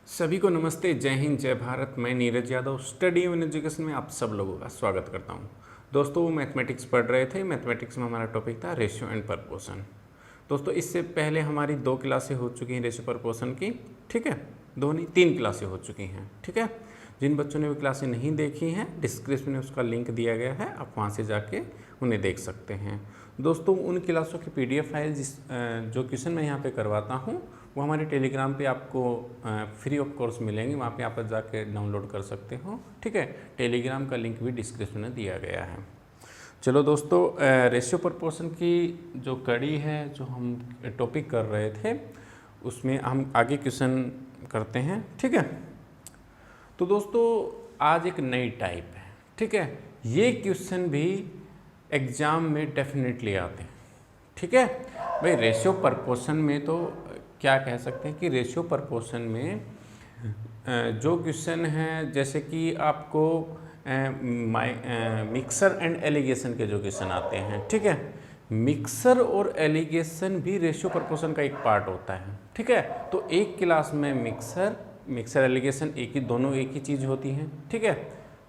सभी को नमस्ते, जय हिंद, जय भारत। मैं Neeraj Yadav study and education में आप सब लोगों का स्वागत करता हूं। दोस्तों, वो मैथमेटिक्स पढ़ रहे थे। मैथमेटिक्स में हमारा टॉपिक था रेशियो एंड प्रपोर्शन। दोस्तों, इससे पहले हमारी 2 क्लासें हो चुकी हैं रेशियो प्रपोर्शन की, ठीक है। 2 नहीं 3 क्लासें हो चुकी हैं, ठीक है। जिन बच्चों ने वो क्लासें नहीं देखी हैं, डिस्क्रिप्शन में उसका लिंक दिया गया है, आप वहाँ से जाके उन्हें देख सकते हैं। दोस्तों, उन क्लासों की PDF फाइल जो क्वेश्चन मैं यहाँ पे करवाता हूँ वो हमारे टेलीग्राम पे आपको फ्री ऑफ कोर्स मिलेंगे, वहाँ पे आप जाके डाउनलोड कर सकते हो, ठीक है। टेलीग्राम का लिंक भी डिस्क्रिप्शन में दिया गया है। चलो दोस्तों, रेशियो प्रपोर्शन की जो कड़ी है, जो हम टॉपिक कर रहे थे, उसमें हम आगे क्वेश्चन करते हैं, ठीक है। तो दोस्तों, आज एक नई टाइप है, ठीक है। ये क्वेश्चन भी एग्ज़ाम में डेफिनेटली आते हैं, ठीक है भाई। रेशियो प्रपोर्शन में तो क्या कह सकते हैं कि रेशियो प्रपोर्शन में जो क्वेश्चन है, जैसे कि आपको मिक्सर एंड एलिगेशन के जो क्वेश्चन आते हैं, ठीक है। मिक्सर और एलिगेशन भी रेशियो प्रपोर्शन का एक पार्ट होता है, ठीक है। तो एक क्लास में मिक्सर एलिगेशन दोनों एक ही चीज़ होती हैं, ठीक है।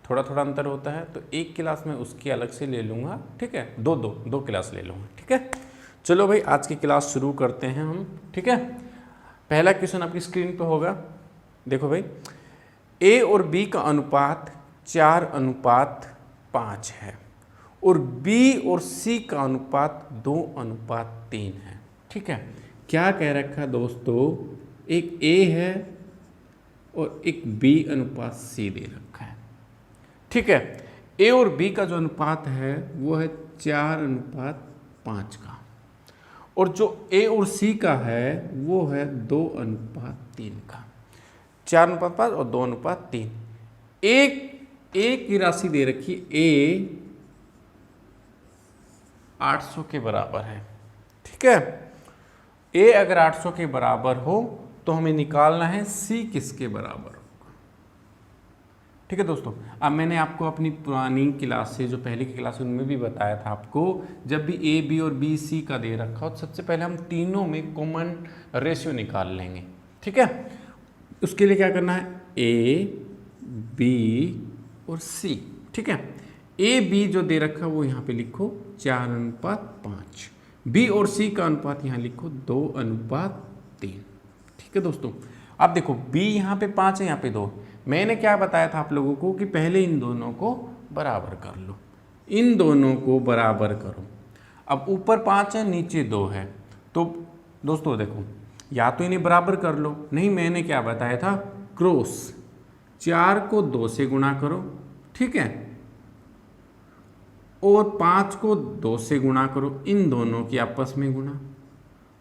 थोड़ा थोड़ा अंतर होता है, तो एक क्लास में उसकी अलग से ले लूँगा, ठीक है। दो क्लास ले लूँगा, ठीक है। चलो भाई, आज की क्लास शुरू करते हैं हम, ठीक है। पहला क्वेश्चन आपकी स्क्रीन पे होगा, देखो भाई। A और B का अनुपात 4:5 है और B और C का अनुपात 2:3 है, ठीक है। क्या कह रखा है दोस्तों, एक A है और एक B/C दे रखा है, ठीक है। A और B का जो अनुपात है वो है 4:5 का, और जो A और C का है वो है 2:3 का। 4:5 और 2:3। एक की राशि दे रखी A 800 के बराबर है, ठीक है। A अगर 800 के बराबर हो तो हमें निकालना है C किसके बराबर होगा, ठीक है दोस्तों। अब मैंने आपको अपनी पुरानी क्लास से, जो पहले की क्लास उनमें भी बताया था आपको, जब भी A, B और B, C का दे रखा हो तो सबसे पहले हम तीनों में कॉमन रेशियो निकाल लेंगे, ठीक है। उसके लिए क्या करना है, A, B और C, ठीक है। A, B जो दे रखा है वो यहाँ पे लिखो 4:5, B और C का अनुपात यहाँ लिखो 2:3, ठीक है दोस्तों। अब देखो, B यहाँ पे 5 है, यहाँ पे 2। मैंने क्या बताया था आप लोगों को कि पहले इन दोनों को बराबर कर लो, इन दोनों को बराबर करो। अब ऊपर 5 है, नीचे 2 है, तो दोस्तों देखो, या तो इन्हें बराबर कर लो, नहीं मैंने क्या बताया था, क्रॉस 4 को 2 से गुणा करो, ठीक है, और 5 को 2 से गुणा करो, इन दोनों की आपस में गुणा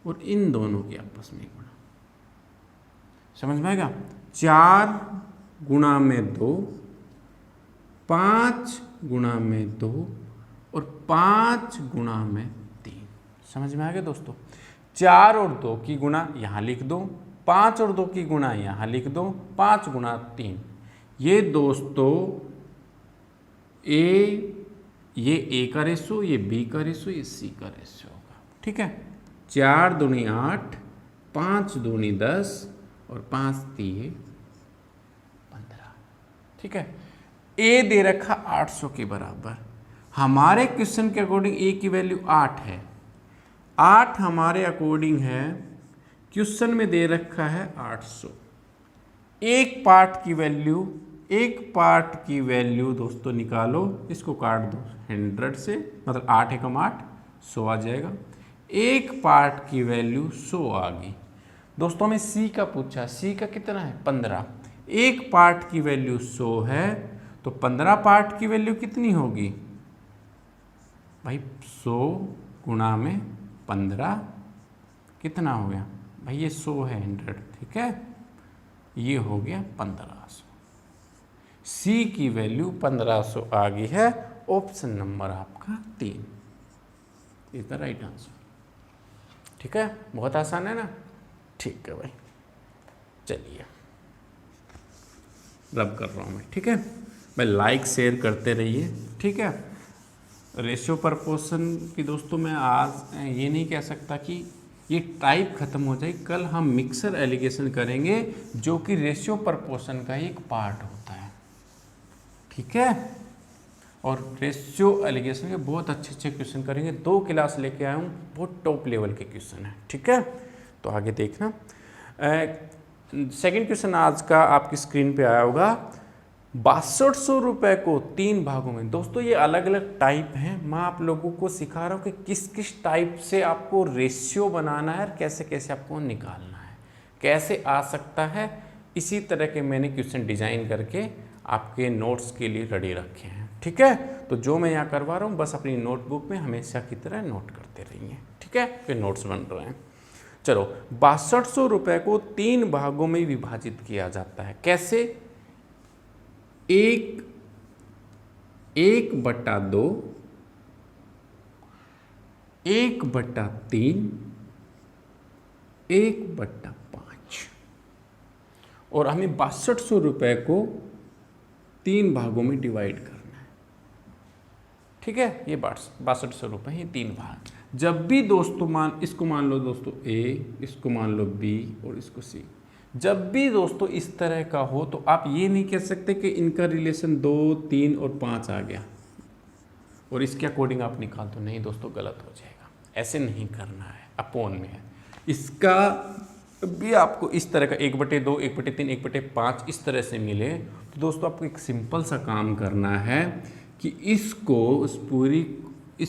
और इन दोनों की आपस में गुणा। समझ में आएगा। 4 गुणा में 2, 5 गुणा में 2 और 5 गुणा में 3। समझ में आ गया दोस्तों। 4 और 2 की गुणा यहाँ लिख दो, 5 और 2 की गुणा यहाँ लिख दो, 5 गुणा 3। ये दोस्तों ये A का रेशो, ये B का रेशो, ये C का रेशो होगा, ठीक है। 4 दूनी 8, 5 दूनी 10 और 5 3 15, ठीक है। A दे रखा 800 के बराबर। हमारे क्वेश्चन के अकॉर्डिंग A की वैल्यू 8 है। 8 हमारे अकॉर्डिंग है, क्वेश्चन में दे रखा है 800। एक पार्ट की वैल्यू दोस्तों निकालो, इसको काट दो 100 से, मतलब 8 एकम 8, 100 आ जाएगा। एक पार्ट की वैल्यू 100 आ गई। दोस्तों हमें C का पूछा, C का कितना है, 15। एक पार्ट की वैल्यू 100 है, तो 15 पार्ट की वैल्यू कितनी होगी भाई, 100 गुणा में 15 कितना हो गया भाई, ये 100 है 100, ठीक है। ये हो गया 1500। C की वैल्यू 1500 आ गई है। ऑप्शन नंबर आपका 3 इज द राइट आंसर, ठीक है। बहुत आसान है ना, ठीक है भाई। चलिए, रब कर रहा हूँ मैं, ठीक है भाई। लाइक शेयर करते रहिए, ठीक है। रेशियो प्रपोर्शन की दोस्तों मैं आज ये नहीं कह सकता कि ये टाइप खत्म हो जाएगी। कल हम मिक्सर एलिगेशन करेंगे जो कि रेशियो प्रपोर्शन का ही एक पार्ट होता है, ठीक है। और रेशियो एलिगेशन के बहुत अच्छे अच्छे क्वेश्चन करेंगे, 2 क्लास लेके आया हूँ, बहुत टॉप लेवल के क्वेश्चन है, ठीक है। तो आगे देखना। सेकंड क्वेश्चन आज का आपकी स्क्रीन पे आया होगा, 6200 रुपये को 3 भागों में। दोस्तों ये अलग अलग टाइप हैं, मैं आप लोगों को सिखा रहा हूँ कि किस किस टाइप से आपको रेशियो बनाना है और कैसे कैसे आपको निकालना है, कैसे आ सकता है। इसी तरह के मैंने क्वेश्चन डिजाइन करके आपके नोट्स के लिए रेडी रखे हैं, ठीक है। तो जो मैं यहाँ करवा रहा हूँ बस अपनी नोटबुक में हमेशा की तरह नोट करते रहिए, ठीक है। फिर नोट्स बन रहे हैं। चलो, 6200 रुपये को 3 भागों में विभाजित किया जाता है। कैसे? 1/2, 1/3, 1/5 और हमें 6200 रुपये को 3 भागों में डिवाइड करना है, ठीक है। ये 6200 रुपये ही 3 भाग। जब भी दोस्तों इसको मान लो दोस्तों A, इसको मान लो B और इसको C। जब भी दोस्तों इस तरह का हो तो आप ये नहीं कह सकते कि इनका रिलेशन 2, 3 और 5 आ गया और इसके अकॉर्डिंग आप निकाल दो। नहीं दोस्तों, गलत हो जाएगा, ऐसे नहीं करना है, अपोन में है। इसका भी आपको इस तरह का 1/2, 1/3, 1/5 इस तरह से मिले तो दोस्तों आपको एक सिंपल सा काम करना है कि इसको इस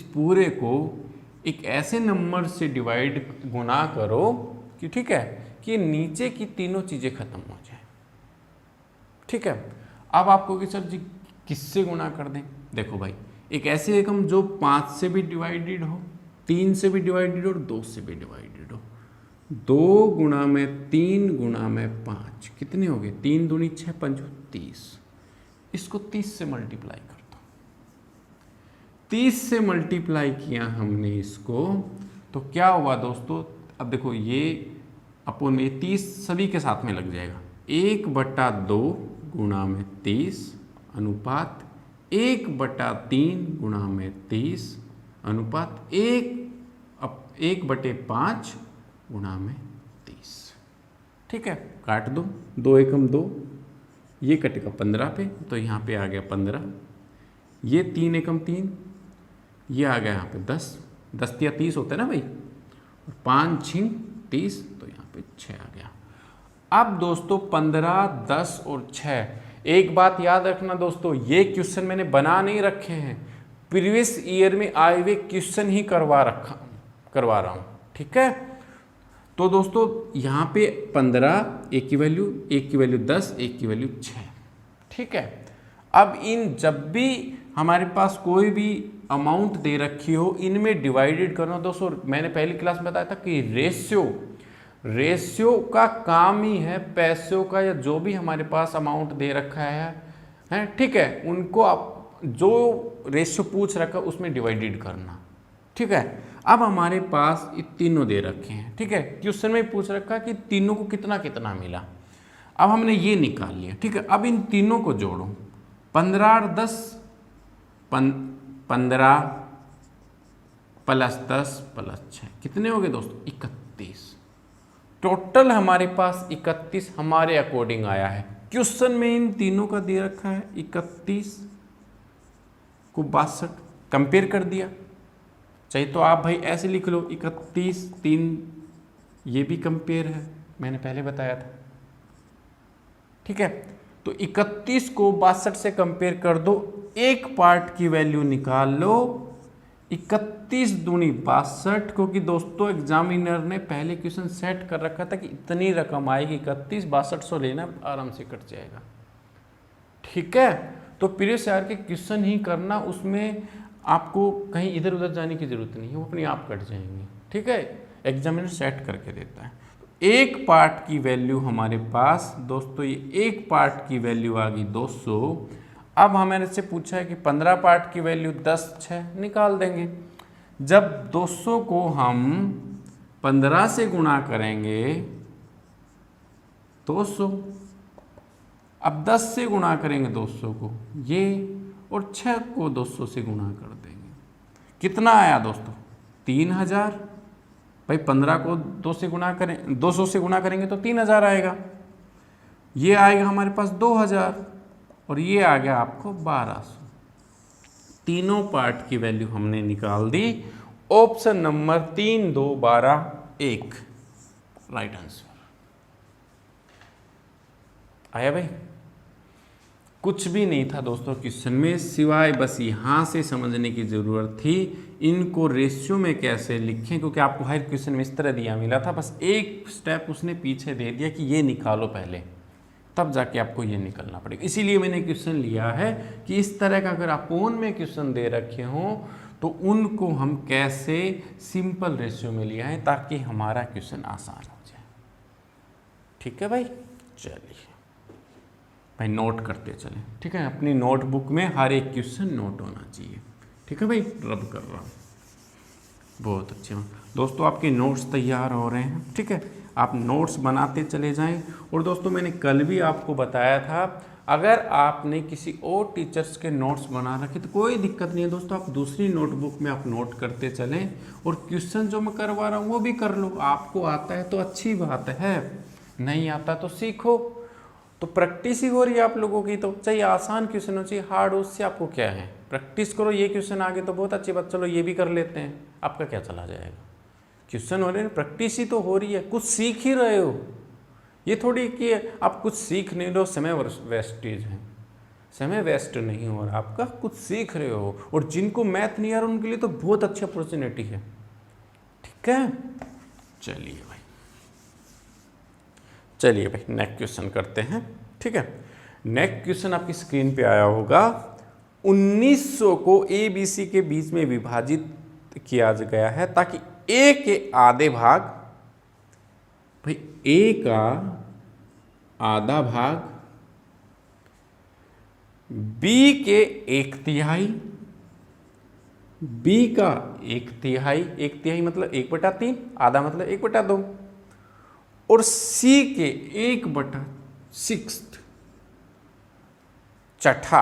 पूरे को एक ऐसे नंबर से गुना करो कि, ठीक है, कि नीचे की तीनों चीज़ें खत्म हो जाए, ठीक है। अब आपको कि सर जी किससे गुना कर दें? देखो भाई, एक ऐसे एकम जो 5 से भी डिवाइडेड हो, 3 से भी डिवाइडेड हो और 2 से भी डिवाइडेड हो। 2 गुणा में 3 गुणा में 5 कितने हो गए? 3 दूनी 6, 5 30। इसको 30 से मल्टीप्लाई कर दो। 30 से मल्टीप्लाई किया हमने इसको तो क्या हुआ दोस्तों? अब देखो ये अपोन में 30 सभी के साथ में लग जाएगा। 1/2 गुणा में 30 अनुपात 1/3 गुणा में 30 अनुपात 1/5 गुणा में 30, ठीक है। काट दो, 2 एकम 2, ये कटेगा 15 पे तो यहाँ पे आ गया 15। ये 3 एकम 3, ये आ गया यहाँ पे 10, 10 या 30 होता है ना भाई, 5 6 30 तो यहाँ पे 6 आ गया। अब दोस्तों 15, 10 और 6, एक बात याद रखना दोस्तों, ये क्वेश्चन मैंने बना नहीं रखे हैं, प्रीवियस ईयर में आए हुए क्वेश्चन ही करवा रहा हूँ, ठीक है। तो दोस्तों यहाँ पे 15, एक की वैल्यू 10, एक की वैल्यू 6, ठीक है। अब इन जब भी हमारे पास कोई भी अमाउंट दे रखी हो, इनमें डिवाइडेड करना दोस्तों। मैंने पहली क्लास में बताया था कि रेशियो का काम ही है पैसों का, या जो भी हमारे पास अमाउंट दे रखा है, ठीक है, उनको आप जो रेशियो पूछ रखा उसमें डिवाइडेड करना, ठीक है। अब हमारे पास ये तीनों दे रखे हैं, ठीक है, क्वेश्चन में पूछ रखा कि तीनों को कितना कितना मिला। अब हमने ये निकाल लिया, ठीक है। अब इन तीनों को जोड़ो, 15 और 10, 15 + 10 + 6 कितने हो गए दोस्तों? 31। टोटल हमारे पास 31 हमारे अकॉर्डिंग आया है। क्वेश्चन में इन तीनों का दे रखा है 31 को 62, कंपेयर कर दिया। चाहिए तो आप भाई ऐसे लिख लो 31 3, ये भी कंपेयर है, मैंने पहले बताया था, ठीक है। तो 31 को 62 से कंपेयर कर दो, एक पार्ट की वैल्यू निकाल लो, 31 दूनी 62, क्योंकि दोस्तों एग्जामिनर ने पहले क्वेश्चन सेट कर रखा था कि इतनी रकम आएगी 31, 6200 लेना आराम से कट जाएगा, ठीक है। तो प्रीवियस ईयर के क्वेश्चन ही करना, उसमें आपको कहीं इधर उधर जाने की जरूरत नहीं है, वो अपने आप कट जाएंगे, ठीक है। एग्जामिनर सेट करके देता है। एक पार्ट की वैल्यू हमारे पास दोस्तों, ये एक पार्ट की वैल्यू आ गई 200। अब हमारे से पूछा है कि 15 पार्ट की वैल्यू 10, 6 निकाल देंगे। जब 200 को हम 15 से गुणा करेंगे 200, अब 10 से गुणा करेंगे 200 को ये, और 6 को 200 से गुणा कर देंगे, कितना आया दोस्तों? 3000। भाई 15 को 2 से गुणा करें, 200 से गुणा करेंगे तो 3000 आएगा, ये आएगा हमारे पास 2000 और ये आ गया आपको 1200। तीनों पार्ट की वैल्यू हमने निकाल दी। ऑप्शन नंबर 3, 2, 12, 1 राइट आंसर आया भाई। कुछ भी नहीं था दोस्तों क्वेश्चन में, सिवाय बस यहाँ से समझने की ज़रूरत थी इनको रेशियो में कैसे लिखें, क्योंकि आपको हर क्वेश्चन में इस तरह दिया मिला था, बस एक स्टेप उसने पीछे दे दिया कि ये निकालो पहले, तब जाके आपको ये निकलना पड़ेगा। इसीलिए मैंने क्वेश्चन लिया है कि इस तरह का अगर अपोन में क्वेश्चन दे रखे हों तो उनको हम कैसे सिंपल रेशियो में लिया है ताकि हमारा क्वेश्चन आसान हो जाए। ठीक है भाई, चलिए भाई नोट करते चलें। ठीक है, अपनी नोटबुक में हर एक क्वेश्चन नोट होना चाहिए। ठीक है भाई, रब कर रहा हूँ। बहुत अच्छे दोस्तों, आपके नोट्स तैयार हो रहे हैं। ठीक है, आप नोट्स बनाते चले जाएं। और दोस्तों मैंने कल भी आपको बताया था, अगर आपने किसी और टीचर्स के नोट्स बना रखे तो कोई दिक्कत नहीं है दोस्तों, आप दूसरी नोटबुक में आप नोट करते चलें और क्वेश्चन जो मैं करवा रहा हूँ वो भी कर लो। आपको आता है तो अच्छी बात है, नहीं आता तो सीखो। तो प्रैक्टिस ही हो रही है आप लोगों की, तो चाहिए आसान क्वेश्चन हो, चाहिए हार्ड, उससे आपको क्या है, प्रैक्टिस करो। ये क्वेश्चन आगे तो बहुत अच्छी बात, चलो ये भी कर लेते हैं, आपका क्या चला जाएगा। क्वेश्चन हो रहे हैं, प्रैक्टिस ही तो हो रही है, कुछ सीख ही रहे हो। ये थोड़ी कि आप कुछ सीख नहीं रहे हो, समय वेस्टेज है, समय वेस्ट नहीं हो रहा आपका, कुछ सीख रहे हो। और जिनको मैथ नहीं आ रहा उनके लिए तो बहुत अच्छी अपॉर्चुनिटी है। ठीक है, चलिए भाई, चलिए भाई नेक्स्ट क्वेश्चन करते हैं। ठीक है, नेक्स्ट क्वेश्चन आपकी स्क्रीन पे आया होगा। 1900 को ABC के बीच में विभाजित किया गया है ताकि A के आधे भाग, भाई A का आधा भाग B के 1/3, B का 1/3, 1/3 मतलब 1/3, आधा मतलब 1/2, और C के 1/6 चौथा,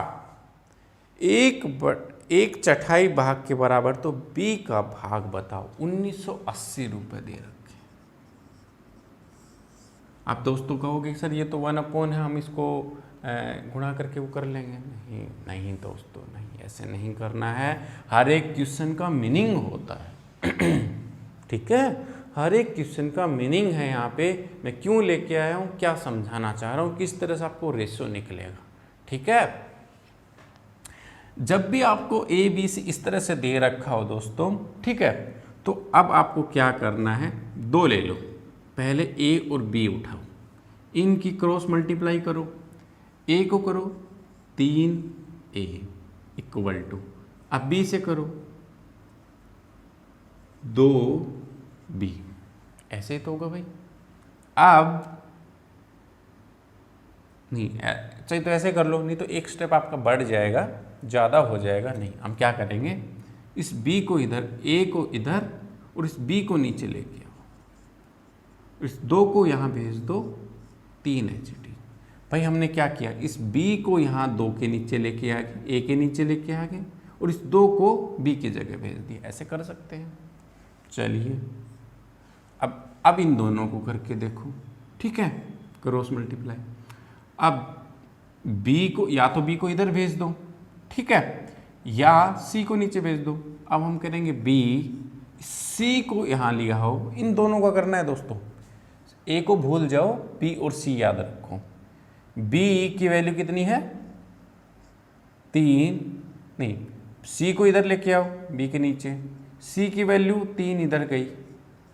1/4 भाग के बराबर, तो B का भाग बताओ। 1980 रुपये दे रखे। आप दोस्तों कहोगे सर ये तो 1/, है, हम इसको गुणा करके वो कर लेंगे। नहीं नहीं दोस्तों, नहीं, ऐसे नहीं करना है। हर एक क्वेश्चन का मीनिंग होता है। ठीक है, हर एक क्वेश्चन का मीनिंग है। यहाँ पे मैं क्यों लेके आया हूँ, क्या समझाना चाह रहा हूँ, किस तरह से आपको रेशियो निकलेगा। ठीक है, जब भी आपको ABC इस तरह से दे रखा हो दोस्तों, ठीक है, तो अब आपको क्या करना है, 2 ले लो, पहले A और B उठाओ, इनकी क्रॉस मल्टीप्लाई करो, A को करो 3A इक्वल टू, अब B से करो 2B, ऐसे ही तो होगा भाई। अब नहीं चाहिए तो ऐसे कर लो, नहीं तो एक स्टेप आपका बढ़ जाएगा, ज़्यादा हो जाएगा। नहीं, हम क्या करेंगे, इस B को इधर, A को इधर और इस B को नीचे लेके आओ, इस 2 को यहाँ भेज दो, 3 HT। भाई हमने क्या किया, इस B को यहाँ 2 के नीचे लेके आ गए, A के नीचे लेके आ गए, और इस 2 को B की जगह भेज दिया। ऐसे कर सकते हैं। चलिए अब इन दोनों को करके देखो। ठीक है, क्रॉस मल्टीप्लाई। अब B को, या तो B को इधर भेज दो, ठीक है, या C को नीचे भेज दो। अब हम करेंगे B, C को यहाँ लिया हो, इन दोनों का करना है दोस्तों। A को भूल जाओ, B और C याद रखो। B की वैल्यू कितनी है, 3, नहीं, C को इधर लेके आओ B के नीचे, C की वैल्यू 3 इधर गई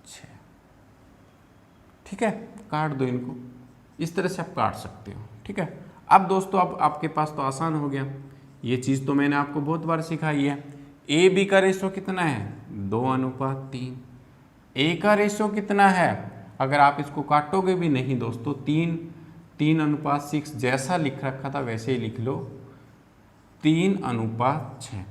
6। ठीक है, काट दो इनको, इस तरह से आप काट सकते हो। ठीक है, अब दोस्तों अब आपके पास तो आसान हो गया। ये चीज़ तो मैंने आपको बहुत बार सिखाई है। AB का रेशो कितना है, 2:3। A का रेशो कितना है, अगर आप इसको काटोगे भी नहीं दोस्तों, 3:6 जैसा लिख रखा था वैसे ही लिख लो, 3:6।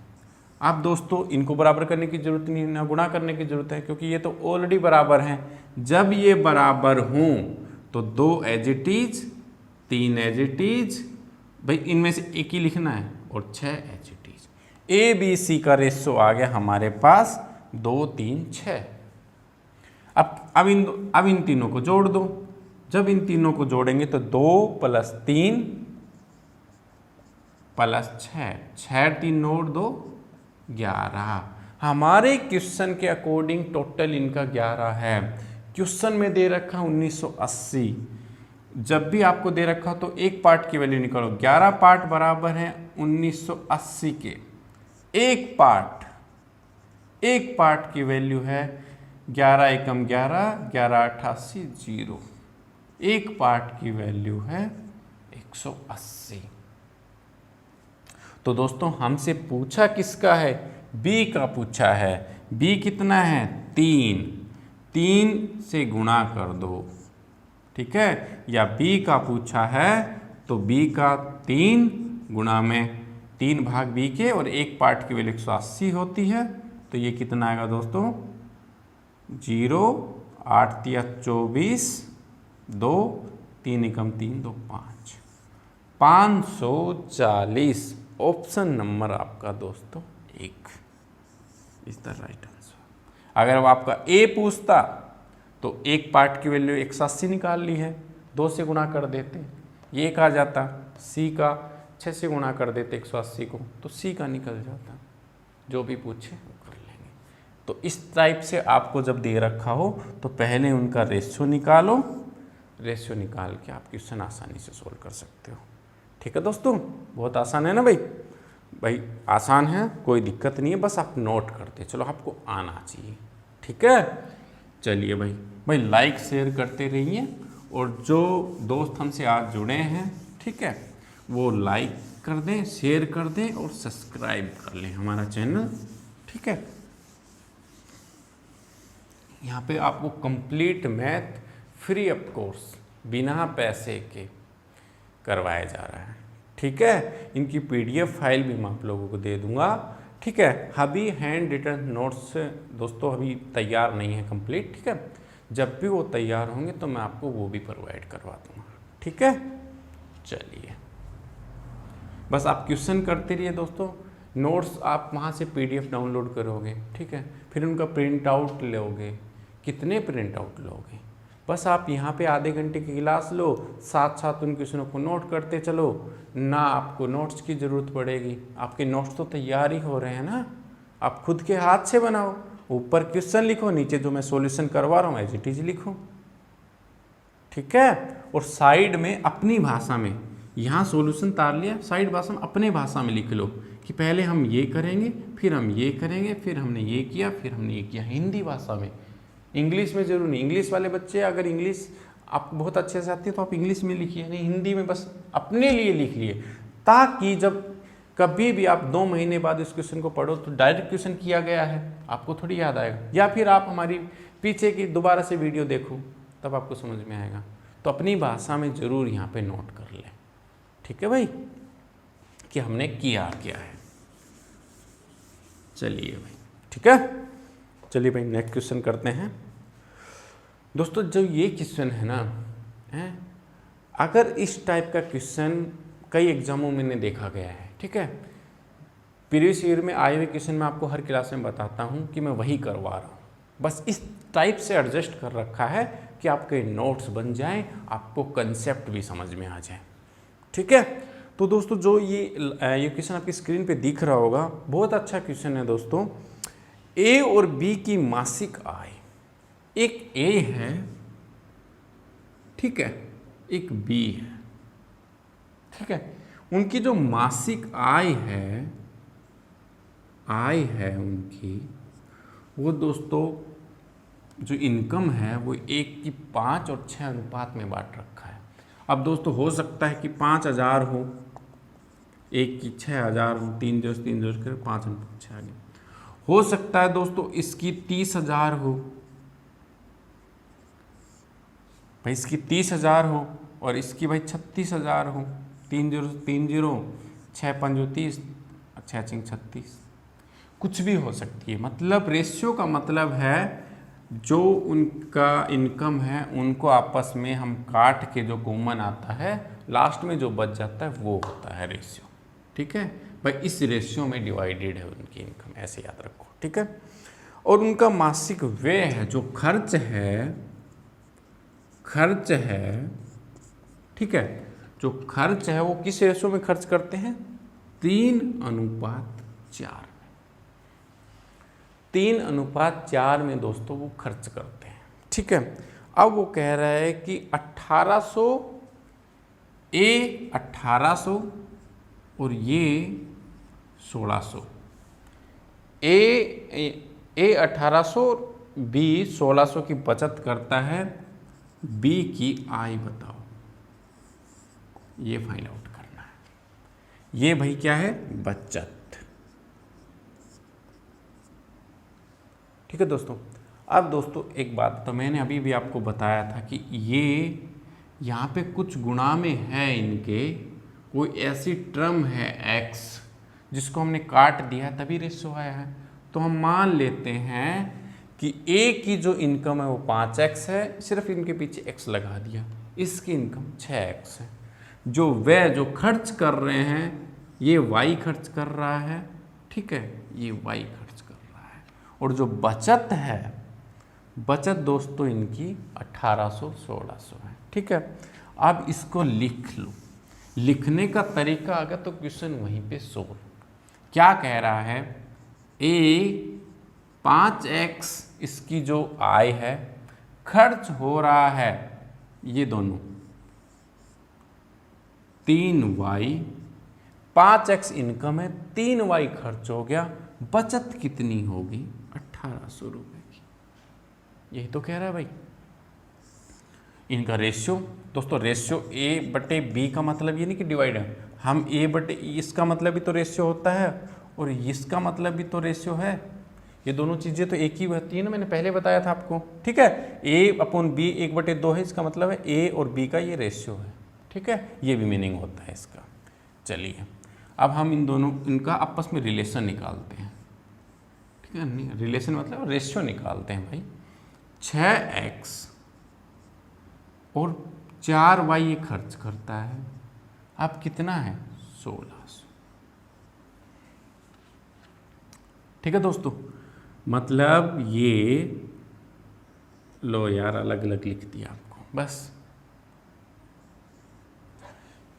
अब दोस्तों इनको बराबर करने की जरूरत नहीं, ना गुणा करने की जरूरत है, क्योंकि ये तो ऑलरेडी बराबर हैं। जब ये बराबर हों तो 2 as it is, 3 as it is, भाई इनमें से एक ही लिखना है, और 6 एज इट इज। ABC का रेशो आ गया हमारे पास 2, 3, 6। अब इन तीनों को जोड़ दो। जब इन तीनों को जोड़ेंगे तो 2 + 3 + 6, 6 3 और 2 11। हमारे क्वेश्चन के अकॉर्डिंग टोटल इनका 11 है। क्वेश्चन में दे रखा 1980। जब भी आपको दे रखा तो एक पार्ट की वैल्यू निकालो। 11 पार्ट बराबर है 1980 के। एक पार्ट की वैल्यू है 11 एकम 11, 11 88 0। एक पार्ट की वैल्यू है 180। तो दोस्तों हमसे पूछा किसका है? बी का पूछा है। बी कितना है? 3। 3 से गुणा कर दो, ठीक है। या बी का पूछा है तो बी का 3 गुणा में 3 भाग बी के, और एक पार्ट की वैल्यू 180 होती है। तो ये कितना आएगा दोस्तों? 0 8 तिया 24 2 3 एकम 3 2 5 540। ऑप्शन नंबर आपका दोस्तों 1 इज द राइट आंसर। अगर वो आपका ए पूछता तो एक पार्ट की वैल्यू 180 निकाल ली है, 2 से गुणा कर देते, ये कहा जाता। सी का 6 से गुणा कर देते 180 को, तो सी का निकल जाता। जो भी पूछे कर लेंगे। तो इस टाइप से आपको जब दे रखा हो तो पहले उनका रेशियो निकालो। रेशियो निकाल के आप क्वेश्चन आसानी से सोल्व कर सकते हो। ठीक है दोस्तों, बहुत आसान है ना भाई आसान है, कोई दिक्कत नहीं है, बस आप नोट करते चलो, आपको आना चाहिए। ठीक है, चलिए भाई लाइक शेयर करते रहिए, और जो दोस्त हमसे आज जुड़े हैं, ठीक है, वो लाइक कर दें, शेयर कर दें और सब्सक्राइब कर लें हमारा चैनल। ठीक है, यहाँ पे आपको complete math free of course बिना पैसे के करवाया जा रहा है। ठीक है, इनकी पीडीएफ फाइल भी मैं आप लोगों को दे दूंगा। ठीक है, अभी हैंड रिटन नोट्स दोस्तों अभी तैयार नहीं है कंप्लीट। ठीक है, जब भी वो तैयार होंगे तो मैं आपको वो भी प्रोवाइड करवा दूंगा। ठीक है, चलिए बस आप क्वेश्चन करते रहिए दोस्तों। नोट्स आप वहाँ से पीडीएफ डाउनलोड करोगे, ठीक है, फिर उनका प्रिंट आउट लोगे। कितने प्रिंट आउट लोगे? बस आप यहाँ पे आधे घंटे की क्लास लो, साथ साथ उन क्वेश्चनों को नोट करते चलो, ना आपको नोट्स की ज़रूरत पड़ेगी। आपके नोट्स तो तैयार ही हो रहे हैं ना, आप खुद के हाथ से बनाओ, ऊपर क्वेश्चन लिखो, नीचे जो मैं सॉल्यूशन करवा रहा हूँ एज इट इज लिखो। ठीक है, और साइड में अपनी भाषा में, यहाँ सॉल्यूशन तार लिया, साइड भाषा में अपने भाषा में लिख लो कि पहले हम ये करेंगे, फिर हम ये करेंगे, फिर हमने ये किया, फिर हमने ये किया, हिंदी भाषा में। इंग्लिश में जरूर नहीं। इंग्लिश वाले बच्चे अगर इंग्लिश आप बहुत अच्छे से आती है तो आप इंग्लिश में लिखिए, नहीं हिंदी में बस अपने लिए लिख लिए, ताकि जब कभी भी आप 2 महीने बाद इस क्वेश्चन को पढ़ो तो डायरेक्ट क्वेश्चन किया गया है आपको थोड़ी याद आएगा, या फिर आप हमारी पीछे की दोबारा से वीडियो देखो तब आपको समझ में आएगा। तो अपनी भाषा में ज़रूर यहाँ पे नोट कर लें। ठीक है भाई, कि हमने किया क्या है। चलिए भाई, ठीक है, चलिए भाई नेक्स्ट क्वेश्चन करते हैं दोस्तों। जो ये क्वेश्चन है ना, अगर इस टाइप का क्वेश्चन कई एग्जामों में देखा गया है, ठीक है, प्रीवियस ईयर में आए हुए क्वेश्चन मैं आपको हर क्लास में बताता हूँ कि मैं वही करवा रहा हूँ, बस इस टाइप से एडजस्ट कर रखा है कि आपके नोट्स बन जाएं, आपको कंसेप्ट भी समझ में आ जाए। ठीक है, तो दोस्तों जो ये क्वेश्चन आपकी स्क्रीन पे दिख रहा होगा, बहुत अच्छा क्वेश्चन है दोस्तों। ए और बी की मासिक आय, एक ए है, ठीक है, एक बी है, ठीक है, उनकी जो मासिक आय है उनकी, वो दोस्तों जो इनकम है वो 1:5 और 6 अनुपात में बांट रखा है। अब दोस्तों हो सकता है कि 5,000 हो, 1:6,000 हो, 3 कर 5/6 आ गया। हो सकता है दोस्तों इसकी 30,000 हो, भाई इसकी 30,000 हो और इसकी भाई 36,000 हो। 3 0 3 0 6 5 30 6 6 36, कुछ भी हो सकती है। मतलब रेशियो का मतलब है जो उनका इनकम है उनको आपस में हम काट के जो कॉमन आता है लास्ट में जो बच जाता है वो होता है रेशियो। ठीक है भाई, इस रेशियो में डिवाइडेड है उनकी इनकम, ऐसे याद रखो। ठीक है, और उनका मासिक व्यय है, जो खर्च है, ठीक है, जो खर्च है वो किस रेशो में खर्च करते हैं? 3:4। 3:4 में दोस्तों वो खर्च करते हैं, ठीक है। अब वो कह रहा है कि 1800 और ये 1600, ए 1800 बी 1600 की बचत करता है, बी की आय बताओ, ये फाइंड आउट करना है। ये भाई क्या है? बचत, ठीक है दोस्तों। अब दोस्तों एक बात, तो मैंने अभी भी आपको बताया था कि ये यहाँ पे कुछ गुणा में है, इनके कोई ऐसी टर्म है x जिसको हमने काट दिया तभी रेशो आया है। तो हम मान लेते हैं कि a की जो इनकम है वो 5x है, सिर्फ इनके पीछे x लगा दिया, इसकी इनकम 6x है। जो जो खर्च कर रहे हैं ये y खर्च कर रहा है, ठीक है, ये y खर्च कर रहा है। और जो बचत है, बचत दोस्तों इनकी 1800-1600 है, ठीक है। अब इसको लिख लो। लिखने का तरीका अगर तो क्वेश्चन वहीं पे सोल्व। क्या कह रहा है? ए 5x इसकी जो आय है, खर्च हो रहा है ये दोनों 3y, 5x इनकम है, 3y खर्च हो गया, बचत कितनी होगी? 1800 रुपये की। यही तो कह रहा है भाई। इनका रेशियो दोस्तों, रेशियो A/B का मतलब ये नहीं कि डिवाइड है, हम A/, इसका मतलब भी तो रेशियो होता है और इसका मतलब भी तो रेशियो है। ये दोनों चीज़ें तो एक ही होती है ना, मैंने पहले बताया था आपको, ठीक है। A/B 1/2 है, इसका मतलब है A और B का ये रेशियो है, ठीक है। ये भी मीनिंग होता है इसका। चलिए अब हम इनका आपस में रिलेशन निकालते हैं, ठीक है। रिलेशन मतलब रेशियो निकालते हैं भाई। 6x और 4y ये खर्च करता है, अब कितना है? 1600, ठीक है दोस्तों। मतलब ये लो यार, अलग अलग लिख दिया आपको बस।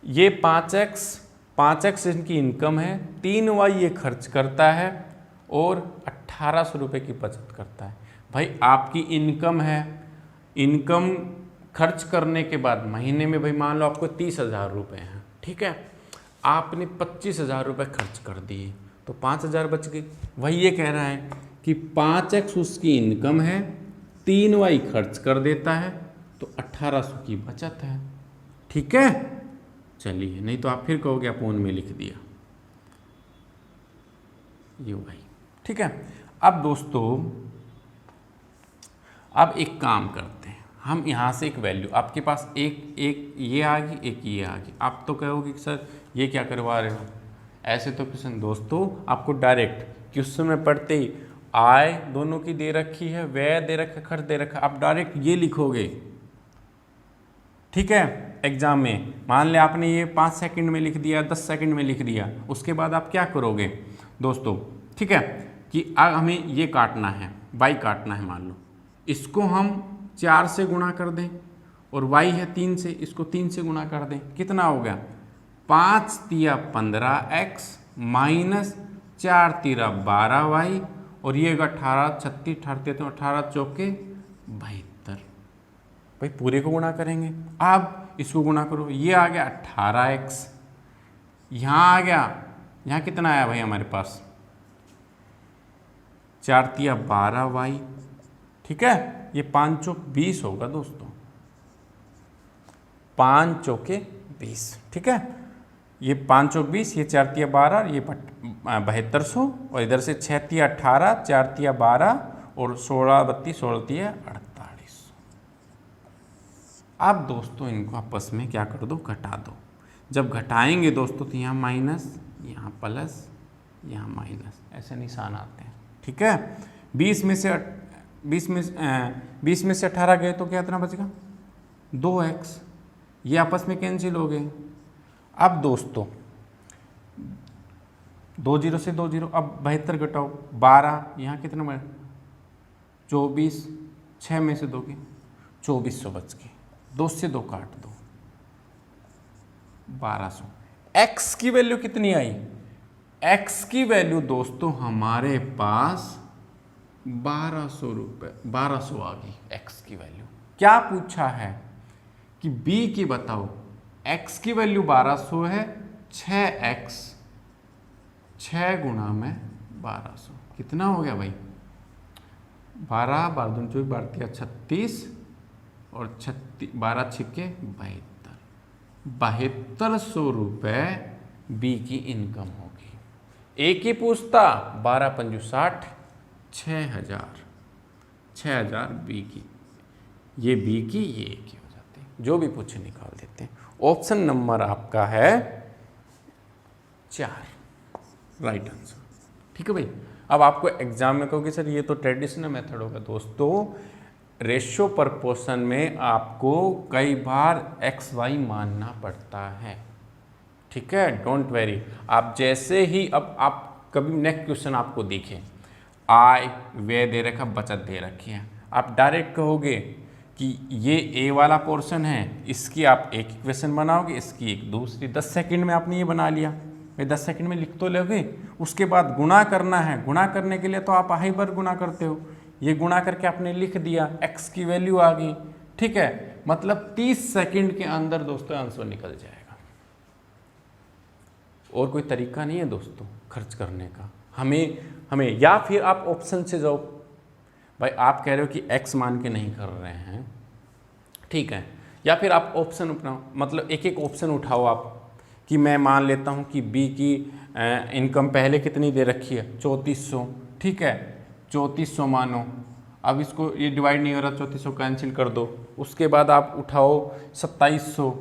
ये 5x इनकी इनकम है, 3y ये खर्च करता है और 1800 रुपये की बचत करता है। भाई आपकी इनकम है, इनकम खर्च करने के बाद महीने में भाई मान लो आपको 30,000 रुपये हैं, ठीक है। आपने 25,000 रुपये खर्च कर दिए तो 5,000 बच गए। वही ये कह रहा है कि 5x उसकी इनकम है, 3y खर्च कर देता है तो 1800 की बचत है, ठीक है। चलिए, नहीं तो आप फिर कहोगे अपोन में लिख दिया, ये भाई, ठीक है। अब दोस्तों अब एक काम करते हैं, हम यहाँ से एक वैल्यू, आपके पास एक ये आ गई, एक ये आ गई। आप तो कहोगे कि सर ये क्या करवा रहे हो? ऐसे तो क्वेश्चन दोस्तों आपको डायरेक्ट क्वेश्चन में पढ़ते ही आय दोनों की दे रखी है, व्यय दे रखा, खर्च दे रखा, आप डायरेक्ट ये लिखोगे, ठीक है। एग्जाम में मान ले आपने ये 5 सेकंड में लिख दिया, 10 सेकंड में लिख दिया, उसके बाद आप क्या करोगे दोस्तों, ठीक है, कि अब हमें ये काटना है, y काटना है, मान लो इसको हम 4 से गुणा कर दें और y है 3 से, इसको 3 से गुणा कर दें, कितना हो गया? 5 तिया 15x माइनस 4 तिरा 12y और ये 18, 36, 38, 18 चौके 72। भाई पूरे को गुणा करेंगे, अब इसको गुणा करो, ये आ गया 18x, यहाँ आ गया, यहाँ कितना आया भाई हमारे पास? 4 तिया 12y, ठीक है। ये 5 चौक 20 होगा दोस्तों, 5 चौके 20, ठीक है। ये 5 चौक 20, ये 4 तिया 12, ये 7200 और इधर से 6 तिया 18, 4 तिया 12 और 16 32, 16 तिया 48। अब दोस्तों इनको आपस में क्या कर दो? घटा दो। जब घटाएंगे दोस्तों तो यहाँ माइनस, यहाँ प्लस, यहाँ माइनस, ऐसे निशान आते हैं, ठीक है। 20 में से 18 गए तो क्या इतना बचेगा? 2x, ये आपस में कैंसिल हो गए। अब दोस्तों 2 0 से 2 0, अब 72 घटाओ 12, यहाँ कितना बने 24, 6 में से दोगे 2400 बच गए, 2 से 2 काट दो 1200। x की वैल्यू कितनी आई? x की वैल्यू दोस्तों हमारे पास 1200 रुपये, 1200 आ गई x की वैल्यू। क्या पूछा है कि b की बताओ, x की वैल्यू 1200 है, 6x 6 गुणा में 1200 कितना हो गया भाई? 12 12 दूनी 24 12 36 और 12 छिक्के 7200 रुपये बी की इनकम होगी। ए की पूछता 12 पंजू 60, 6000 बी की, ये बी की ये ए की हो जाती है, जो भी पूछे निकाल देते हैं। ऑप्शन नंबर आपका है 4 राइट आंसर। ठीक है भाई। अब आपको एग्जाम में कहोगे सर ये तो ट्रेडिशनल मेथड होगा। दोस्तों रेशियो प्रपोर्शन में आपको कई बार एक्स वाई मानना पड़ता है। ठीक है, डोंट वेरी। आप जैसे ही अब आप कभी नेक्स्ट क्वेश्चन आपको दिखे, आय व्यय दे रखा, बचत दे रखी है, आप डायरेक्ट कहोगे कि ये ए वाला पोर्शन है, इसकी आप एक इक्वेशन बनाओगे, इसकी एक दूसरी। 10 सेकंड में आपने ये बना लिया, भाई 10 सेकंड में लिख तो लोगे। उसके बाद गुणा करना है, गुणा करने के लिए तो आप आई बार गुणा करते हो, ये गुणा करके आपने लिख दिया, x की वैल्यू आ गई। ठीक है, मतलब 30 सेकंड के अंदर दोस्तों आंसर निकल जाएगा। और कोई तरीका नहीं है दोस्तों खर्च करने का। हमें या फिर आप ऑप्शन से जाओ, भाई आप कह रहे हो कि x मान के नहीं कर रहे हैं, ठीक है, या फिर आप ऑप्शन अपनाओ, मतलब एक एक ऑप्शन उठाओ आप, कि मैं मान लेता हूं कि b की इनकम पहले कितनी दे रखी है 3400, ठीक है, 3400 मानो। अब इसको ये डिवाइड नहीं हो रहा, 3400 कैंसिल कर दो। उसके बाद आप उठाओ 2700,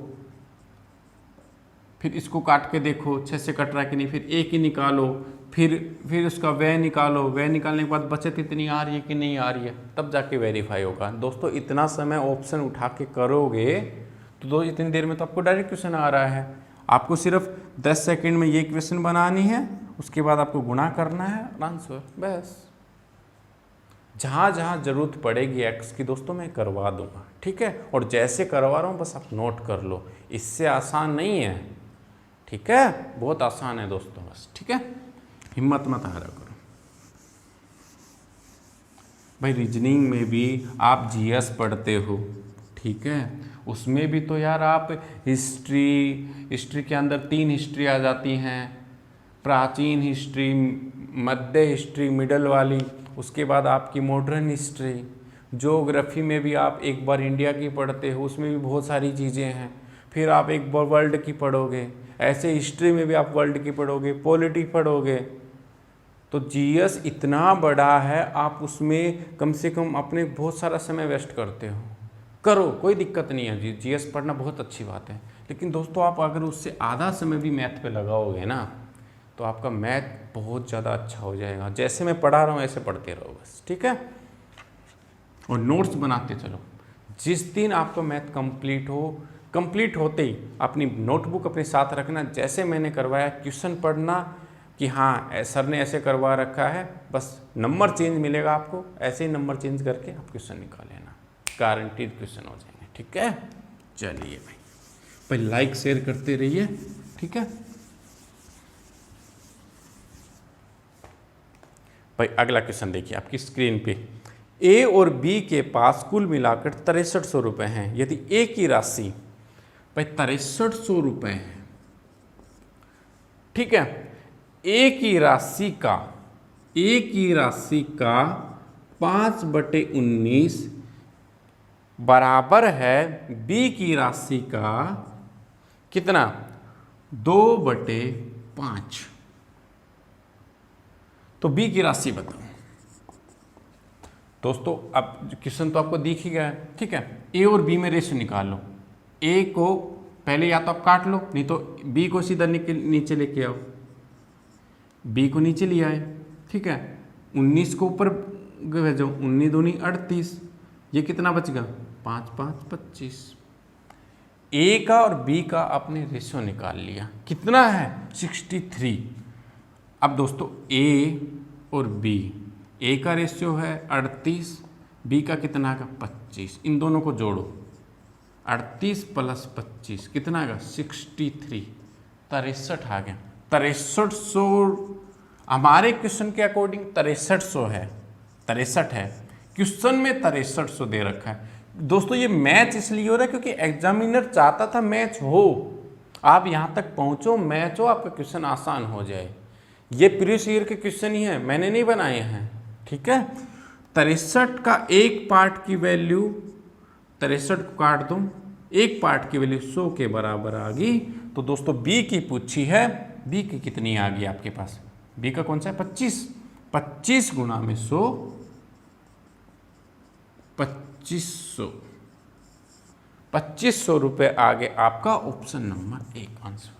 फिर इसको काट के देखो 6 से कट रहा है कि नहीं, फिर एक ही निकालो, फिर उसका व्यय निकालो, व्यय निकालने के बाद बचत इतनी आ रही है कि नहीं आ रही है, तब जाके वेरीफाई होगा। दोस्तों इतना समय ऑप्शन उठा के करोगे तो इतनी देर में तो आपको डायरेक्ट क्वेश्चन आ रहा है। आपको सिर्फ 10 सेकंड में ये क्वेश्चन बनानी है, उसके बाद आपको गुणा करना है, आंसर बस। जहाँ जहाँ जरूरत पड़ेगी एक्स की दोस्तों मैं करवा दूंगा, ठीक है, और जैसे करवा रहा हूँ बस आप नोट कर लो, इससे आसान नहीं है। ठीक है, बहुत आसान है दोस्तों बस। ठीक है, हिम्मत मत हारा करो भाई। रीजनिंग में भी आप जीएस पढ़ते हो, ठीक है, उसमें भी तो यार आप हिस्ट्री के अंदर 3 हिस्ट्री आ जाती हैं, प्राचीन हिस्ट्री, मध्य हिस्ट्री मिडल वाली, उसके बाद आपकी मॉडर्न हिस्ट्री। ज्योग्राफी में भी आप एक बार इंडिया की पढ़ते हो, उसमें भी बहुत सारी चीज़ें हैं, फिर आप एक बार वर्ल्ड की पढ़ोगे, ऐसे हिस्ट्री में भी आप वर्ल्ड की पढ़ोगे, पॉलिटी पढ़ोगे। तो जीएस इतना बड़ा है, आप उसमें कम से कम अपने बहुत सारा समय वेस्ट करते हो। करो, कोई दिक्कत नहीं है, जीएस पढ़ना बहुत अच्छी बात है, लेकिन दोस्तों आप अगर उससे आधा समय भी मैथ पे लगाओगे ना, तो आपका मैथ बहुत ज़्यादा अच्छा हो जाएगा। जैसे मैं पढ़ा रहा हूँ ऐसे पढ़ते रहो बस, ठीक है, और नोट्स बनाते चलो। जिस दिन आपका मैथ कंप्लीट होते ही अपनी नोटबुक अपने साथ रखना, जैसे मैंने करवाया क्वेश्चन पढ़ना कि हाँ सर ने ऐसे करवा रखा है, बस नंबर चेंज मिलेगा आपको, ऐसे ही नंबर चेंज करके आप क्वेश्चन निकाल लेना, गारंटीड क्वेश्चन हो जाएंगे। ठीक है, चलिए भाई लाइक शेयर करते रहिए। ठीक है भाई, अगला क्वेश्चन देखिए आपकी स्क्रीन पे। ए और बी के पास कुल मिलाकर 6300 रुपये हैं। यदि ए की राशि भाई 6300 रुपये है, ठीक है, ए की राशि का 5/19 बराबर है बी की राशि का कितना 2/5। तो बी की राशि बताओ दोस्तों। अब क्वेश्चन तो आपको दिख ही गया है, ठीक है, ए और बी में रेशियो निकाल लो। ए को पहले या तो आप काट लो, नहीं तो बी को सीधा नीचे लेके आओ, बी को नीचे ले आए, ठीक है, 19 को ऊपर भेजो, 19 दूनी 38, ये कितना बच गया 5 5 25। ए का और बी का आपने रेशियो निकाल लिया, कितना है 63। अब दोस्तों ए और बी, ए का रेशियो है 38, बी का कितना का 25, इन दोनों को जोड़ो 38 + 25 कितना का 63, 63 आ गया। 6300 हमारे क्वेश्चन के अकॉर्डिंग 6300 है, 63 है, क्वेश्चन में 6300 दे रखा है। दोस्तों ये मैच इसलिए हो रहा है क्योंकि एग्जामिनर चाहता था मैच हो, आप यहाँ तक पहुँचो, मैच हो, आपका क्वेश्चन आसान हो जाए। ये प्रीवियस ईयर के क्वेश्चन ही है, मैंने नहीं बनाए हैं, ठीक है। 63 का एक पार्ट की वैल्यू, 63 को काट दूं, एक पार्ट की वैल्यू 100 के बराबर आ गई। तो दोस्तों बी की पूछी है, बी की कितनी आ गई आपके पास, बी का कौन सा है 25, 25 गुणा में 100, 2500 रुपये आ गए आपका ऑप्शन नंबर 1 आंसर।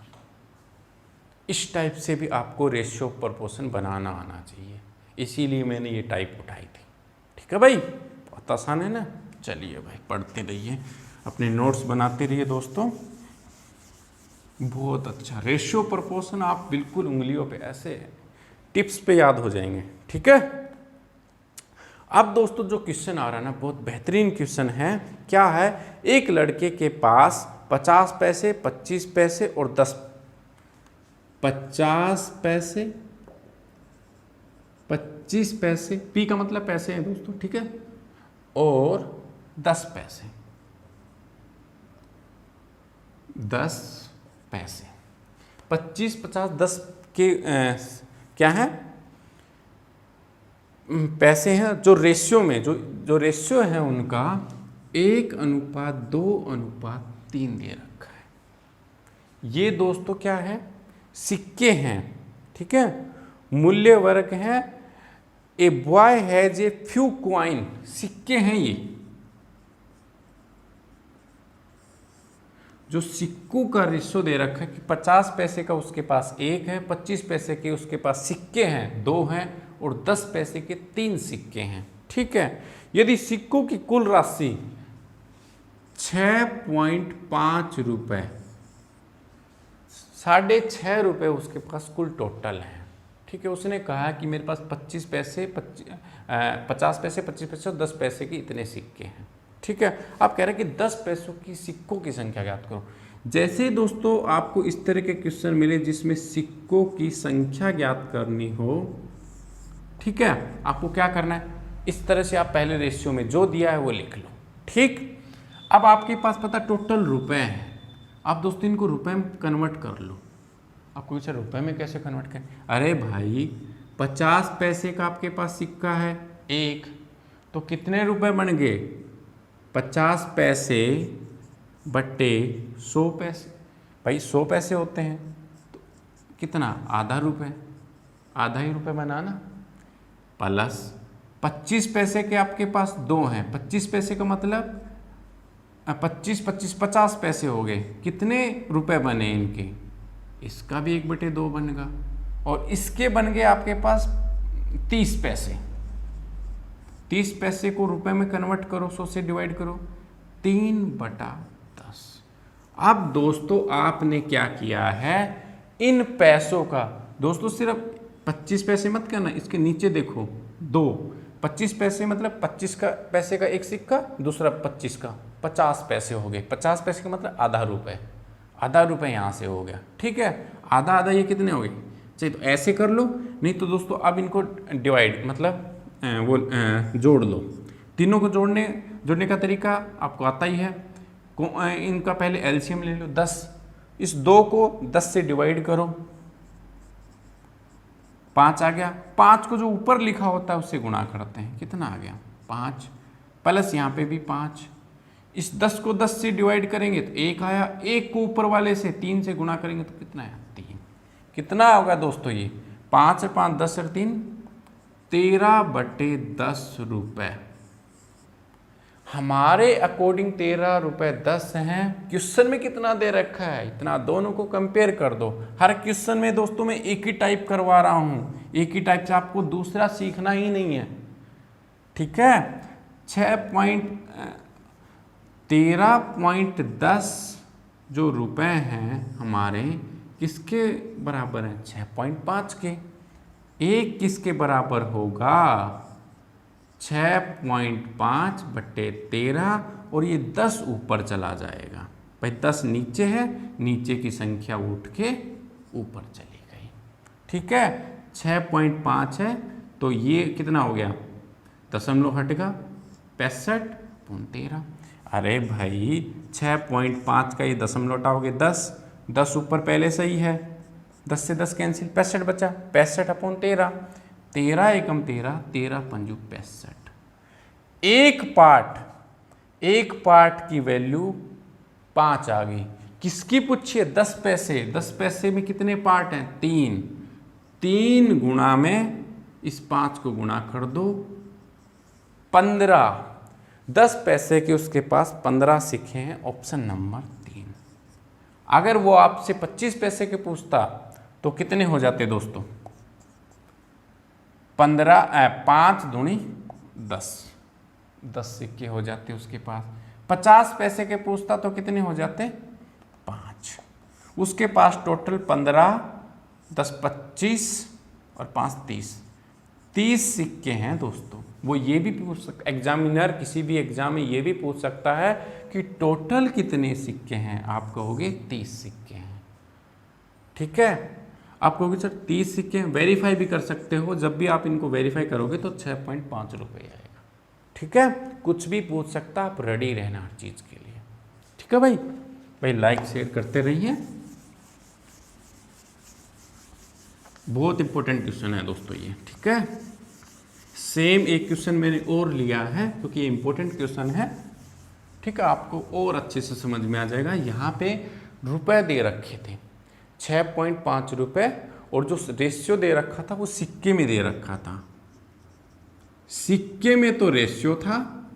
इस टाइप से भी आपको रेशियो प्रपोर्शन बनाना आना चाहिए, इसीलिए मैंने ये टाइप उठाई थी, ठीक है भाई। बहुत आसान है ना। चलिए भाई पढ़ते रहिए, अपने नोट्स बनाते रहिए दोस्तों, बहुत अच्छा। रेशियो प्रपोर्शन आप बिल्कुल उंगलियों पे ऐसे टिप्स पे याद हो जाएंगे, ठीक है। अब दोस्तों जो क्वेश्चन आ रहा है ना, बहुत बेहतरीन क्वेश्चन है। क्या है, एक लड़के के पास 50 पैसे, 25 पैसे और 50 पैसे, 25 पैसे, पी का मतलब पैसे हैं दोस्तों, ठीक है, और 10 पैसे, 10 पैसे, 25, 50, 10 के क्या है पैसे हैं, जो रेशियो में जो रेशियो है उनका 1:2:3 दे रखा है। ये दोस्तों क्या है, सिक्के हैं, ठीक है, मूल्य वर्ग है। A boy has a few coin, सिक्के हैं ये, जो सिक्कों का रेशियो दे रखा है कि 50 पैसे का उसके पास 1 है, 25 पैसे के उसके पास सिक्के हैं 2 हैं, और 10 पैसे के 3 सिक्के हैं, ठीक है। यदि सिक्कों की कुल राशि 6.5 रुपए, 6.5 रुपये उसके पास कुल टोटल है, ठीक है। उसने कहा कि मेरे पास 50 पैसे, 25 पैसे और 10 पैसे के इतने सिक्के हैं, ठीक है। आप कह रहे हैं कि 10 पैसों की सिक्कों की संख्या ज्ञात करो। जैसे दोस्तों आपको इस तरह के क्वेश्चन मिले जिसमें सिक्कों की संख्या ज्ञात करनी हो, ठीक है, आपको क्या करना है, इस तरह से आप पहले रेशियो में जो दिया है वो लिख लो, ठीक। अब आपके पास पता टोटल रुपए हैं, आप दोस्तों इनको रुपए में कन्वर्ट कर लो। आपको पूछा रुपए में कैसे कन्वर्ट करें, अरे भाई 50 पैसे का आपके पास सिक्का है 1, तो कितने रुपए बन गए, 50 पैसे बट्टे 100 पैसे, भाई 100 पैसे होते हैं तो कितना, आधा रुपये, आधा ही रुपये बनाना, प्लस 25 पैसे के आपके पास 2 हैं, 25 पैसे का मतलब 50 पैसे हो गए, कितने रुपए बने इनके, इसका भी 1/2 बनेगा, और इसके बन गए आपके पास 30 पैसे। 30 पैसे को रुपए में कन्वर्ट करो, 100 से डिवाइड करो, 3/10। अब दोस्तों आपने क्या किया है, इन पैसों का दोस्तों सिर्फ 25 पैसे मत करना, इसके नीचे देखो 2, 25 पैसे मतलब 25 का पैसे का एक सिक्का, दूसरा 25 का, 50 पैसे हो गए। 50 पैसे का मतलब आधा रुपये, आधा रुपये यहाँ से हो गया, ठीक है। आधा आधा ये कितने हो गए, चलिए तो ऐसे कर लो, नहीं तो दोस्तों अब इनको डिवाइड मतलब वो जोड़ लो। तीनों को जोड़ने का तरीका आपको आता ही है। इनका पहले एलसीएम ले लो 10, इस 2 को 10 से डिवाइड करो, 5 आ गया। 5 को जो ऊपर लिखा होता है उससे गुणा करते हैं, कितना आ गया 5, प्लस यहाँ पे भी 5। इस 10 को 10 से डिवाइड करेंगे तो 1 आया, 1 को ऊपर वाले से 3 से गुणा करेंगे तो कितना आया 3। कितना होगा दोस्तों ये 5 और 5 10 और 3 13/10 रुपये। हमारे अकॉर्डिंग 13/10 हैं। क्वेश्चन में कितना दे रखा है इतना, दोनों को कंपेयर कर दो। हर क्वेश्चन में दोस्तों मैं एक ही टाइप करवा रहा हूँ, एक ही टाइप से, आपको दूसरा सीखना ही नहीं है, ठीक है। 13.10 जो रुपए हैं हमारे किसके बराबर हैं, 6.5 के। एक किसके बराबर होगा, 6.5 बटे 13 और ये 10 ऊपर चला जाएगा। भाई 10 नीचे है, नीचे की संख्या उठ के ऊपर चली गई। ठीक है, 6.5 है तो ये कितना हो गया, दशमलव हटेगा 65.13। अरे भाई 6.5 का ये दशमलव हटाओगे 10 ऊपर पहले से ही है, 10 से 10 कैंसिल, 65 बचा, 65/13, 13 एकम 13, 13 पंजू 65। एक पार्ट की वैल्यू 5 आ गई। किसकी पूछिए, 10 पैसे। 10 पैसे में कितने पार्ट हैं, 3 गुणा में इस 5 को गुणा कर दो 15। 10 पैसे के उसके पास 15 सिक्के हैं, ऑप्शन नंबर 3। अगर वो आपसे 25 पैसे के पूछता तो कितने हो जाते दोस्तों, 5 दूनी 10 सिक्के हो जाते उसके पास। 50 पैसे के पूछता तो कितने हो जाते, 5। उसके पास टोटल 15, 10 25 और 5 30 सिक्के हैं दोस्तों। वो ये भी पूछ सकता, एग्जामिनर किसी भी एग्जाम में ये भी पूछ सकता है कि टोटल कितने सिक्के हैं, आप कहोगे 30 सिक्के हैं। ठीक है, आप कहोगे सर 30 सिक्के हैं, वेरीफाई भी कर सकते हो। जब भी आप इनको वेरीफाई करोगे तो 6.5 रुपये आएगा। ठीक है, कुछ भी पूछ सकता, आप रेडी रहना हर चीज़ के लिए। ठीक है भाई लाइक शेयर करते रहिए। बहुत इंपॉर्टेंट क्वेश्चन है दोस्तों ये। ठीक है, सेम एक क्वेश्चन मैंने और लिया है क्योंकि ये इंपॉर्टेंट क्वेश्चन है। ठीक है, आपको और अच्छे से समझ में आ जाएगा। यहाँ पे रुपए दे रखे थे 6.5 रुपये, और जो रेशियो दे रखा था वो सिक्के में दे रखा था। सिक्के में तो रेशियो था,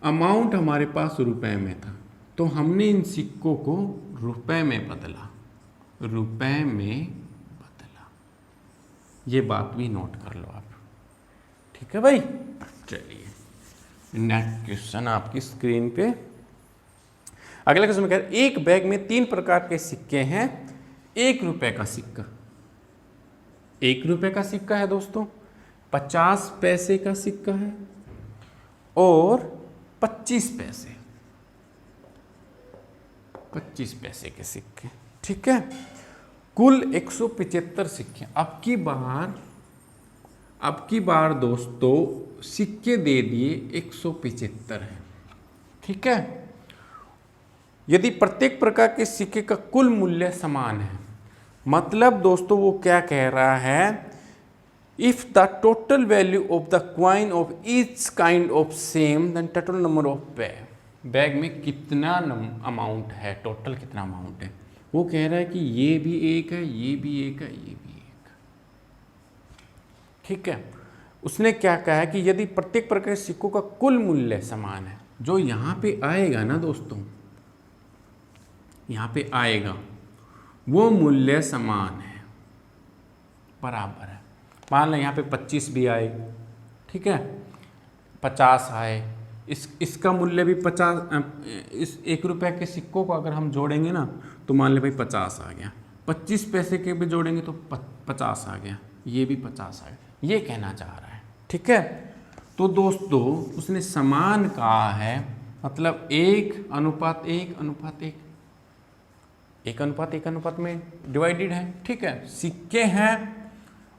अमाउंट हमारे पास रुपए में था, तो हमने इन सिक्कों को रुपए में बदला, ये बात भी नोट कर लो आप। ठीक है भाई, चलिए नेक्स्ट क्वेश्चन आपकी स्क्रीन पे। अगला क्वेश्चन कह रहा है एक बैग में 3 प्रकार के सिक्के हैं। 1 रुपए का सिक्का, 1 रुपए का सिक्का है दोस्तों, 50 पैसे का सिक्का है और 25 पैसे के सिक्के। ठीक है, कुल 175 सिक्के। अब की बार दोस्तों सिक्के दे दिए 175 हैं। ठीक है, यदि प्रत्येक प्रकार के सिक्के का कुल मूल्य समान है, मतलब दोस्तों वो क्या कह रहा है, if the total value of the coin of each kind of same then total number of bag में कितना अमाउंट है, टोटल कितना अमाउंट है। वो कह रहा है कि ये भी एक है, ये भी एक है, ये भी एक। ठीक है, उसने क्या कहा है कि यदि प्रत्येक प्रकार के सिक्कों का कुल मूल्य समान है, जो यहाँ पे आएगा ना दोस्तों, यहाँ पे आएगा वो मूल्य समान है, बराबर है। मान लो यहाँ पे 25 भी आए, ठीक है, 50 आए, इसका मूल्य भी 50। इस 1 रुपए के सिक्कों को अगर हम जोड़ेंगे ना तो मान ले भाई 50 आ गया, 25 पैसे के भी जोड़ेंगे तो 50 आ गया, ये भी 50 आ गया, ये कहना चाह रहा है। ठीक है, तो दोस्तों उसने समान कहा है, मतलब 1:1:1 में डिवाइडेड है। ठीक है, सिक्के हैं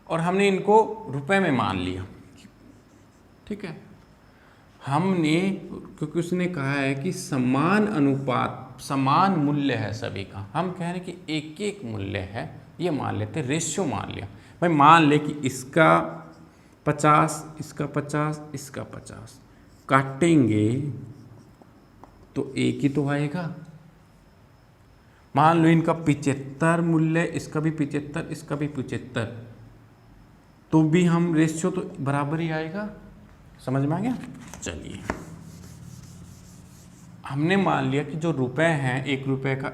और हमने इनको रुपए में मान लिया। ठीक है, हमने, क्योंकि उसने कहा है कि समान अनुपात, समान मूल्य है सभी का, हम कह रहे हैं कि एक एक मूल्य है, ये मान लेते, रेशियो मान लिया। भाई मान ले कि इसका 50, इसका 50, इसका 50, काटेंगे तो एक ही तो आएगा। मान लो इनका 75 मूल्य, इसका भी 75, इसका भी 75, तो भी हम रेशियो तो बराबर ही आएगा। समझ में आ गया। चलिए, हमने मान लिया कि जो रुपए हैं, 1 रुपए का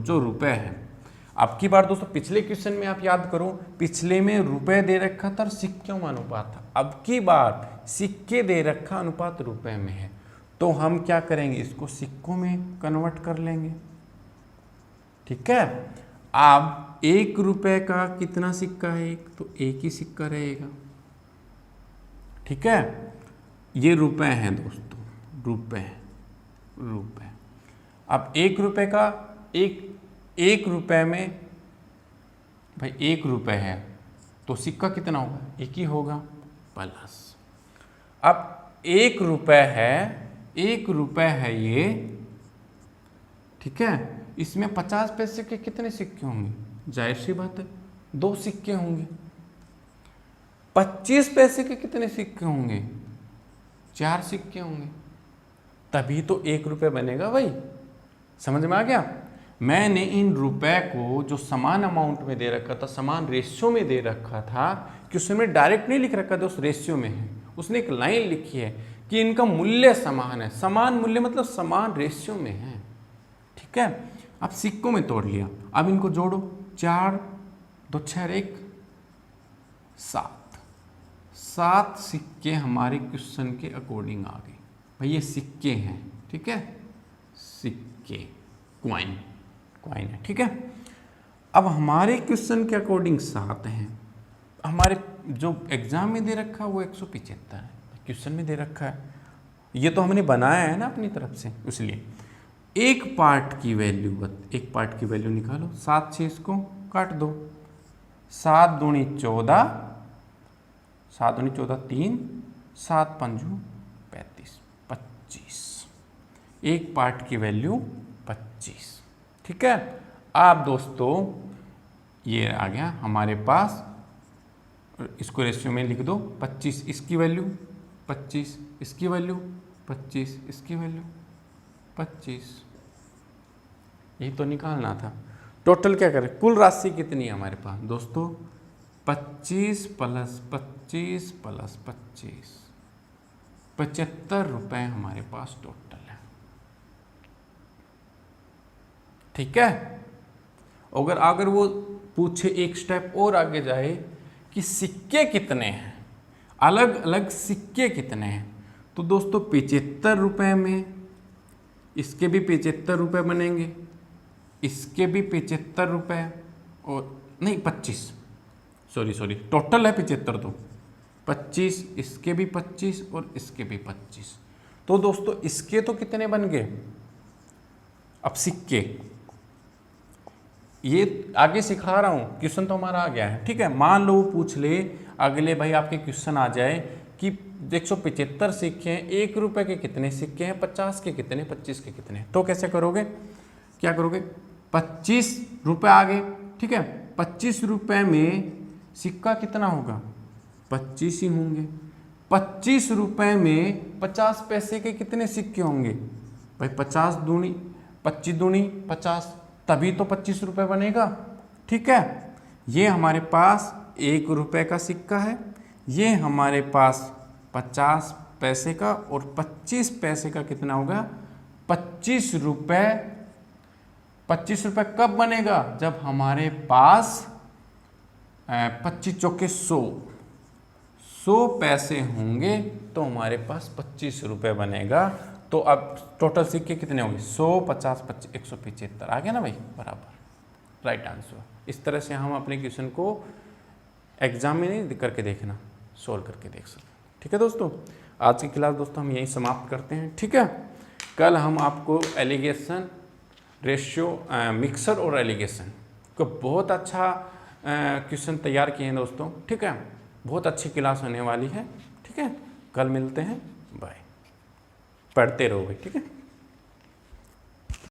जो रुपए है, अब की बार दोस्तों पिछले क्वेश्चन में आप याद करो, पिछले में रुपए दे रखा था और सिक्कों में अनुपात था। अब की बार सिक्के दे रखा, अनुपात रुपए में है, तो हम क्या करेंगे, इसको सिक्कों में कन्वर्ट कर लेंगे। ठीक है, अब 1 रुपए का कितना सिक्का है, एक, तो एक ही सिक्का रहेगा। ठीक है, ये रुपए हैं दोस्तों, रुपए। अब 1 रुपए का एक रुपए में भाई 1 रुपए है तो सिक्का कितना होगा, 1 ही होगा प्लस। अब 1 रुपए है ये, ठीक है। इसमें 50 पैसे के कितने सिक्के होंगे, जाहिर सी बात है 2 सिक्के होंगे। 25 पैसे के कितने सिक्के होंगे, 4 सिक्के होंगे, तभी तो 1 रुपए बनेगा भाई। समझ में आ गया। मैंने इन रुपए को जो समान अमाउंट में दे रखा था, समान रेशियो में दे रखा था, कि उसमें डायरेक्ट नहीं लिख रखा था उस रेशियो में है, उसने एक लाइन लिखी है कि इनका मूल्य समान है। समान मूल्य मतलब समान रेशियो में है, ठीक है। अब सिक्कों में तोड़ लिया, अब इनको जोड़ो, 4 2 6 1 7 सिक्के हमारे क्वेश्चन के अकॉर्डिंग आ गए भाई। ये सिक्के हैं, ठीक है, सिक्के, क्वाइन है, ठीक है। अब हमारे क्वेश्चन के अकॉर्डिंग 7 हैं। हमारे जो एग्जाम में दे रखा है वो 175 है, क्वेश्चन में दे रखा है, ये तो हमने बनाया है ना अपनी तरफ से, इसलिए एक पार्ट की वैल्यू निकालो। 7 से इसको काट दो, 7 दूनी 14, 3, 7 पंजू 35, 25। एक पार्ट की वैल्यू 25, ठीक है। अब दोस्तों ये आ गया हमारे पास, इसको रेशियो में लिख दो, 25 इसकी वैल्यू, 25 इसकी वैल्यू, 25 इसकी वैल्यू, 25। यही तो निकालना था। टोटल क्या करें, कुल राशि कितनी है हमारे पास दोस्तों, 25 प्लस 25 प्लस 25, 75 रुपए हमारे पास टोटल है, ठीक है। अगर वो पूछे एक स्टेप और आगे जाए कि सिक्के कितने हैं, अलग अलग सिक्के कितने हैं, तो दोस्तों 75 रुपए में इसके भी 75 रुपए बनेंगे, इसके भी 75 रुपए, और नहीं 25, सॉरी टोटल है 75, तो 25, इसके भी 25 और इसके भी 25। तो दोस्तों इसके तो कितने बन गए, अब सिक्के, ये आगे सिखा रहा हूँ, क्वेश्चन तो हमारा आ गया है, ठीक है। मान लो वो पूछ ले अगले भाई आपके क्वेश्चन आ जाए कि 175 सिक्के हैं, 1 रुपए के कितने सिक्के हैं, 50 के कितने, 25 के कितने, तो कैसे करोगे, क्या करोगे, 25 रुपए आ गए, ठीक है। 25 रुपए में सिक्का कितना होगा, 25 ही होंगे। 25 रुपए में 50 पैसे के कितने सिक्के होंगे भाई, 25 दूनी 50, तभी तो 25 रुपए बनेगा, ठीक है। ये हमारे पास 1 रुपए का सिक्का है, ये हमारे पास 50 पैसे का, और 25 पैसे का कितना होगा, 25 रुपए। 25 रुपए कब बनेगा, जब हमारे पास 25 चौके 100 पैसे होंगे तो हमारे पास 25 रुपए बनेगा। तो अब टोटल सिक्के कितने होंगे, 100, 50, 25, 175 आ गया ना भाई, बराबर राइट आंसर। इस तरह से हम अपने क्वेश्चन को एग्जाम में नहीं करके देखना, सोल्व करके देख सकते हैं, ठीक है दोस्तों। आज की क्लास दोस्तों हम यहीं समाप्त करते हैं, ठीक है। कल हम आपको एलिगेशन, रेशियो, मिक्सर और एलिगेशन को बहुत अच्छा क्वेश्चन तैयार किए हैं दोस्तों, ठीक है। बहुत अच्छी क्लास होने वाली है, ठीक है। कल मिलते हैं, बाय। पढ़ते रहो भाई, ठीक है।